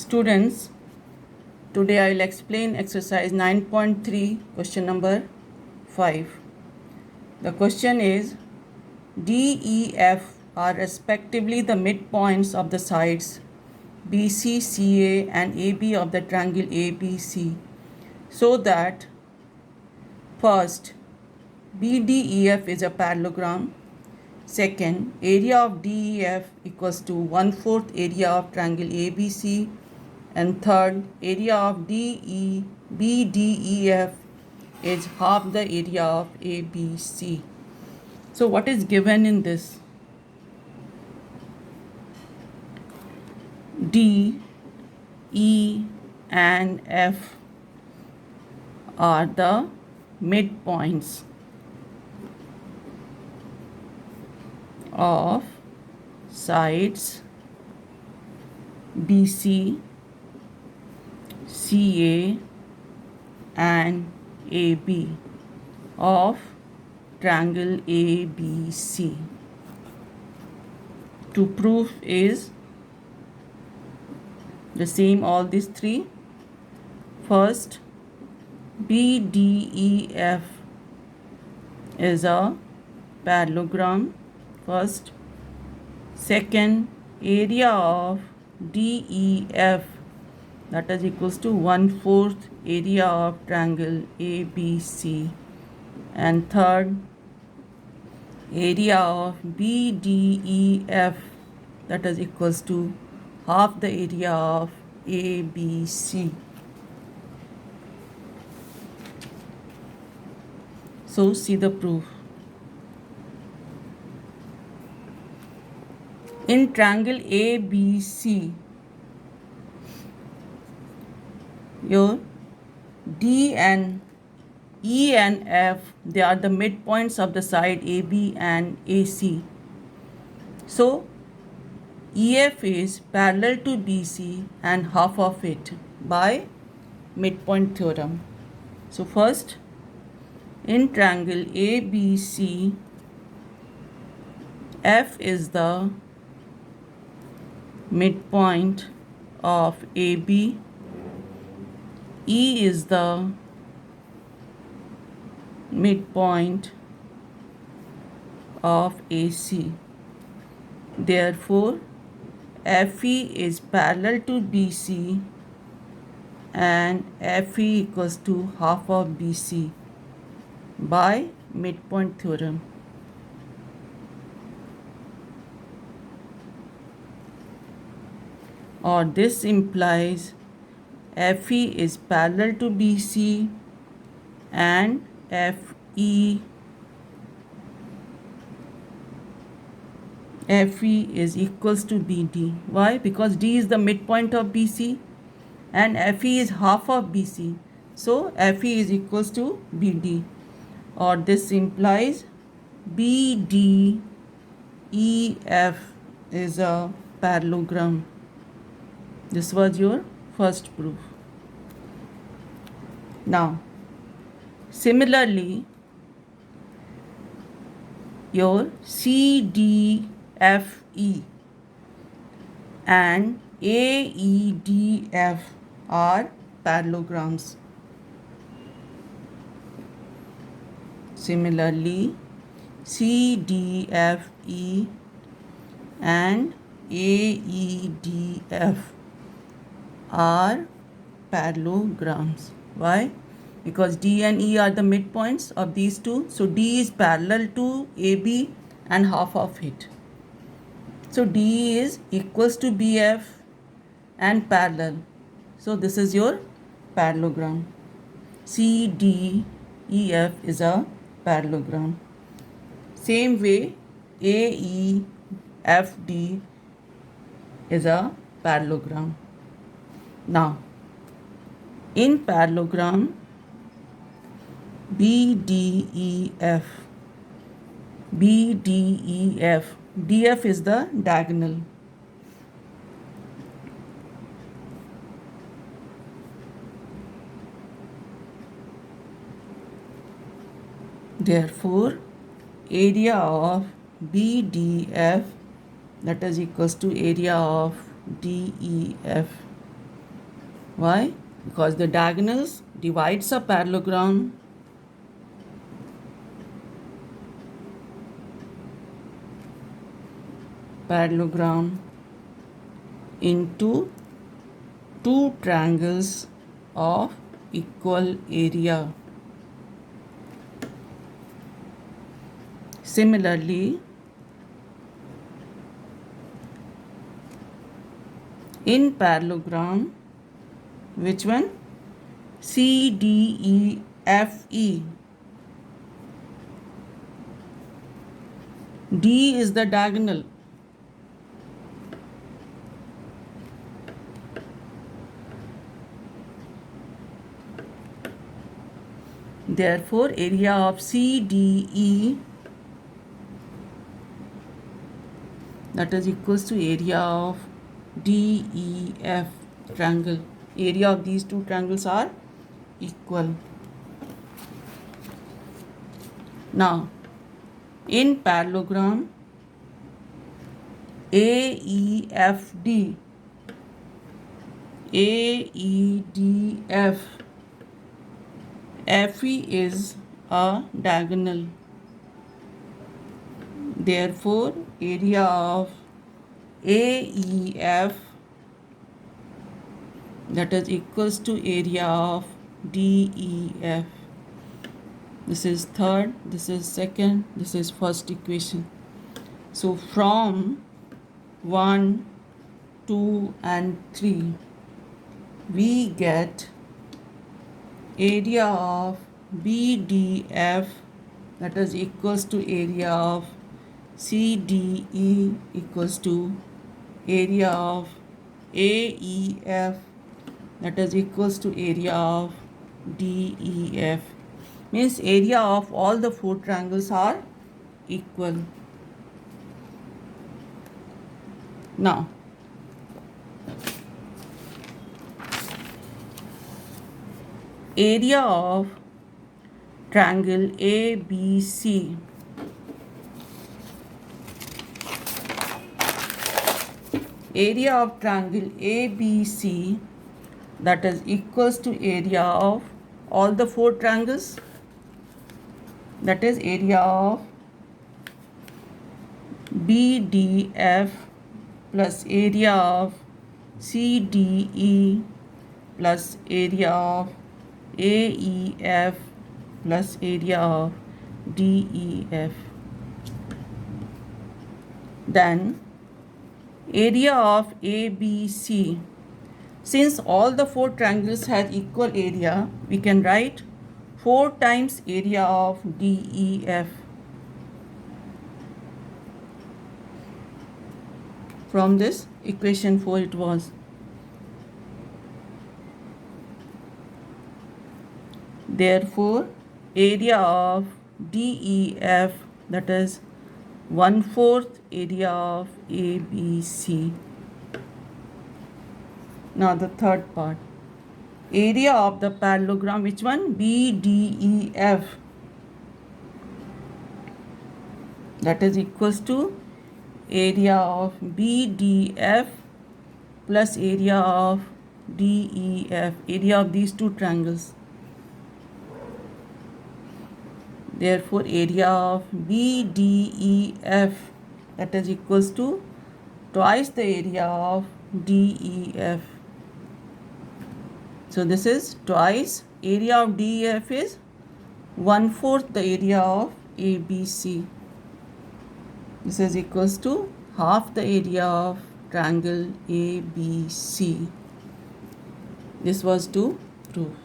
Students, today I will explain exercise 9.3, question number 5. The question is, D, E, F are respectively the midpoints of the sides BC, CA and AB of the triangle ABC, so that first, BDEF is a parallelogram. Second, area of DEF equals to 1/4 area of triangle ABC. And third, area of BDEF is half the area of ABC. So what is given in this? D, E and F are the midpoints of sides BC, CA and AB of triangle ABC. To prove is the same all these three. First, BDEF is a parallelogram. First. Second, area of DEF, that is equals to 1/4 area of triangle ABC. And third, area of BDEF, that is equals to half the area of ABC. So see the proof. In triangle ABC, your D and E and F, they are the midpoints of the side AB and AC. So EF is parallel to BC and half of it by midpoint theorem. So first, in triangle ABC, F is the midpoint of AB, E is the midpoint of AC. Therefore, FE is parallel to BC and FE equals to half of BC by midpoint theorem. Or this implies FE is parallel to BC and FE is equals to BD. Why? Because D is the midpoint of BC and FE is half of BC. So FE is equals to BD. Or this implies BDEF is a parallelogram. This was your first proof. Now, similarly, your CDFE and AEDF are parallelograms. Similarly, CDFE and AEDF are parallelograms. Why? Because D and E are the midpoints of these two. So D is parallel to AB and half of it. So D is equals to BF and parallel. So this is your parallelogram. CDEF is a parallelogram. Same way, AEFD is a parallelogram. Now, in parallelogram BDEF, DF is the diagonal. Therefore, area of BDF, that is equals to area of DEF. Why? Because the diagonals divides a parallelogram into two triangles of equal area. Similarly, in parallelogram, which one? CDEFE. D is the diagonal. Therefore, area of CDE, that is equals to area of DEF triangle. Area of these two triangles are equal. Now, in parallelogram AEFD, AEDF, FE is a diagonal. Therefore, area of AEF, that is equals to area of DEF. This is third, this is second, this is first equation. So from 1, 2 and 3, we get area of BDF, that is equals to area of CDE equals to area of AEF, that is equals to area of DEF. Means area of all the four triangles are equal. Now, area of triangle ABC, area of triangle ABC, that is equals to area of all the four triangles, that is area of BDF plus area of CDE plus area of AEF plus area of DEF. Then area of ABC. Since all the four triangles have equal area, we can write 4 times area of DEF. From this equation 4 it was. Therefore, area of DEF, that is 1/4 area of ABC. Now the third part. Area of the parallelogram, which one? BDEF, that is equals to area of BDF plus area of DEF, area of these two triangles. Therefore, area of BDEF, that is equals to twice the area of DEF. So this is twice area of DEF is 1/4 the area of ABC. This is equals to half the area of triangle ABC. This was to prove.